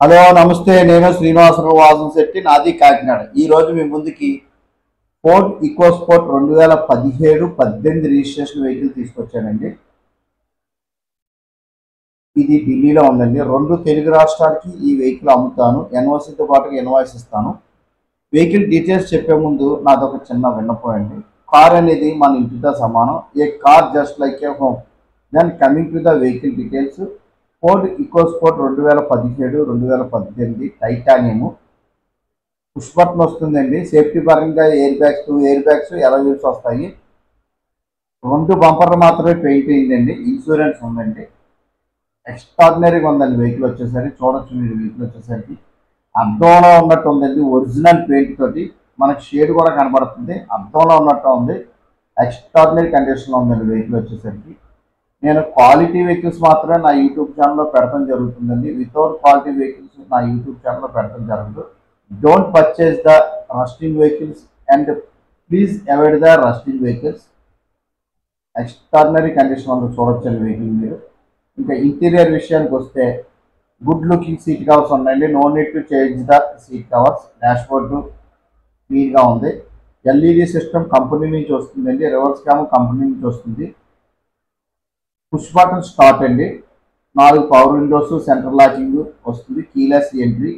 Hello నమస్తే, నేను శ్రీనివాసరావు వాసంశెట్టి, నాది కాకినాడ. ఈరోజు మీ ముందుకి ఫోర్డ్ ఈకోస్పోర్ట్ 2017-18 రిజిస్ట్రేషన్ వెహికల్ తీసుకొచ్చానండి. ఇది ఢిల్లీలో ఉందండి. 2 తెలుగు రాష్ట్రాలకి ఈ వెహికల్ అమ్ముతాను. ఎన్ఓసితో పాటు ఇన్వాయిస్ ఇస్తాను. వెహికల్ డీటెయిల్స్ చెప్పే ముందు నాదొక చిన్న విన్నపం అండి. కార్ అనేది మన ఇంటితో సమానం. A car just like a home. Then coming to the vehicle details. Ford EcoSport 2017-2018 titanium. Push button వస్తుందండి. సేఫ్టీ పరంగా టూ ఎయిర్ బ్యాగ్స్ ఎలవీల్స్ వస్తాయి. 2 బంపర్లు మాత్రమే పెయింట్ అయిందండి. ఇన్సూరెన్స్ ఉందండి. ఎక్స్ట్రాడినరీగా ఉందండి వెహికల్ వచ్చేసరికి. చూడొచ్చు మీరు వెహికల్ వచ్చేసరికి అద్దంలో ఉన్నట్టు ఉందండి. ఒరిజినల్ పెయింట్ తోటి మనకి షేడ్ కూడా కనబడుతుంది. అద్దంలో ఉన్నట్టు ఉంది. ఎక్స్ట్రాడినరీ కండిషన్లో ఉందండి వెహికల్ వచ్చేసరికి. నేను క్వాలిటీ వెహికల్స్ మాత్రమే నా యూట్యూబ్ ఛానల్లో పెడతాం జరుగుతుందండి. వితౌట్ క్వాలిటీ వెహికల్స్ నా యూట్యూబ్ ఛానల్లో పెడతాం జరగదు. Don't purchase the rusting vehicles and please avoid the rusting vehicles. Extraordinary condition ఉంది, చూడొచ్చండి వెహికల్ మీరు. ఇంకా ఇంటీరియర్ విషయానికి వస్తే గుడ్ లుకింగ్ సీట్ కవర్స్ ఉన్నాయండి. No need to change the seat covers. Dashboard క్లీన్గా ఉంది. ఎల్ఈడి సిస్టమ్ కంపెనీ నుంచి వస్తుందండి. రివర్స్ క్యామ్ కంపెనీ నుంచి వస్తుంది. పుష్ బటన్ స్టార్ట్ అండి. 4 పవర్ విండోస్, సెంట్రల్ లాకింగ్ వస్తుంది. Keyless entry,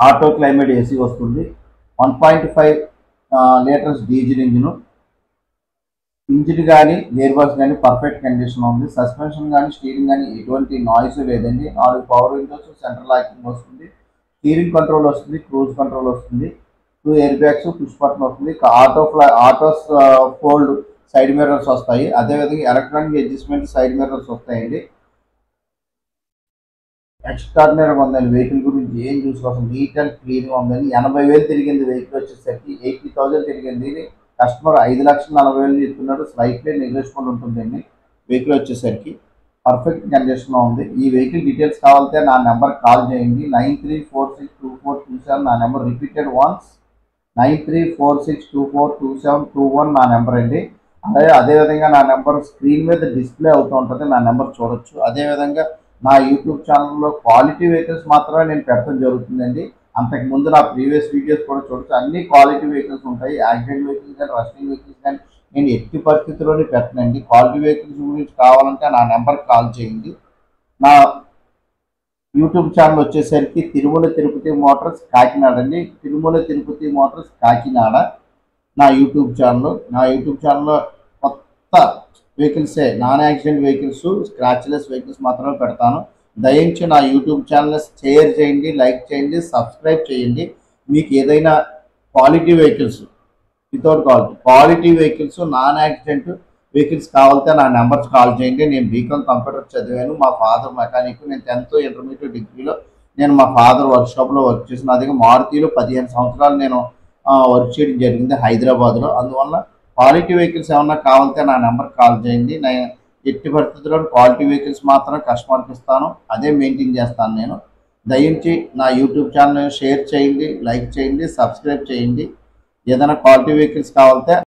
auto climate AC వస్తుంది. 1.5 లీటర్స్ డీజిల్ ఇంజిన్ కానీ గేర్ బాక్స్ కానీ పర్ఫెక్ట్ కండిషన్ ఉంది. సస్పెన్షన్ కానీ స్టీరింగ్ కానీ ఎటువంటి నాయిస్ లేదండి. 4 పవర్ విండోస్, సెంట్రల్ లాకింగ్ వస్తుంది. స్టీరింగ్ కంట్రోల్ వస్తుంది. క్రూజ్ కంట్రోల్ వస్తుంది. 2 ఎయిర్ బ్యాగ్స్, పుష్ బటన్ వస్తుంది. ఆటోస్ ఫోల్డ్ సైడ్ మిర్రర్స్ వస్తాయి. అదేవిధంగా ఎలక్ట్రానిక్ అడ్జస్ట్మెంట్ సైడ్ మిర్రర్స్ వస్తాయండి. ఎక్స్ట్రాడినరీగా ఉందండి వెహికల్ గురించి ఏం చూసుకోవచ్చు. నీట్ అండ్ క్లీన్గా ఉందండి. 80,000 తిరిగింది వెహికల్ వచ్చేసరికి. 80,000 తిరిగింది. కస్టమర్ 5,40,000 చెప్తున్నాడు. స్లైట్లీ నెగోషియబుల్ ఉంటుందండి వెహికల్ వచ్చేసరికి. పర్ఫెక్ట్ కండిషన్లో ఉంది. ఈ వెహికల్ డీటెయిల్స్ కావాలంటే నా నెంబర్ కాల్ చేయండి. 93462427 నా నెంబర్. రిపీటెడ్ వన్స్ 9346242721 నా నెంబర్ అండి. అదేవిధంగా నా నెంబర్ స్క్రీన్ మీద డిస్ప్లే అవుతూ ఉంటుంది. నా నెంబర్ చూడొచ్చు. అదేవిధంగా నా యూట్యూబ్ ఛానల్లో క్వాలిటీ వెహికల్స్ మాత్రమే నేను పెట్టడం జరుగుతుందండి. అంతకుముందు నా ప్రీవియస్ వీడియోస్ కూడా చూడొచ్చు. అన్ని క్వాలిటీ వెహికల్స్ ఉంటాయి. యాక్సిడెంట్ వెహికల్స్ కానీ రస్టింగ్ వెహికల్స్ కానీ నేను ఎట్టి పరిస్థితుల్లోనే పెట్టనండి. క్వాలిటీ వెహికల్స్ గురించి కావాలంటే నా నెంబర్కి కాల్ చేయండి. నా యూట్యూబ్ ఛానల్ వచ్చేసరికి తిరుమల తిరుపతి మోటార్స్ కాకినాడ అండి. తిరుమల తిరుపతి మోటార్స్ కాకినాడ నా యూట్యూబ్ ఛానల్లో కొత్త వెహికల్సే, non accident vehicles, scratchless vehicles మాత్రమే పెడతాను. దయించి నా యూట్యూబ్ ఛానల్ షేర్ చేయండి, లైక్ చేయండి, సబ్స్క్రైబ్ చేయండి. మీకు ఏదైనా quality vehicles, without quality vehicles, non accident vehicles కావాలంటే నా నెంబర్స్ కాల్ చేయండి. నేను బీకామ్ కంప్యూటర్ చదివాను. మా ఫాదర్ మెకానిక్. నేను 10th ఇంటర్మీడియట్ డిగ్రీలో నేను మా ఫాదర్ వర్క్షాప్లో వర్క్ చేసిన. అదే మారుతిలో 15 సంవత్సరాలు నేను వర్క్ చేయడం జరిగింది హైదరాబాద్లో. అందువల్ల క్వాలిటీ వెహికల్స్ ఏమన్నా కావాలంటే నా నెంబర్ కాల్ చేయండి. నేను ఎట్టి పరిస్థితుల్లో క్వాలిటీ వెహికల్స్ మాత్రం కస్టమర్కి ఇస్తాను. అదే మెయింటైన్ చేస్తాను నేను. దయించి నా యూట్యూబ్ ఛానల్ షేర్ చేయండి, లైక్ చేయండి, సబ్స్క్రైబ్ చేయండి. ఏదైనా క్వాలిటీ వెహికల్స్ కావాలంటే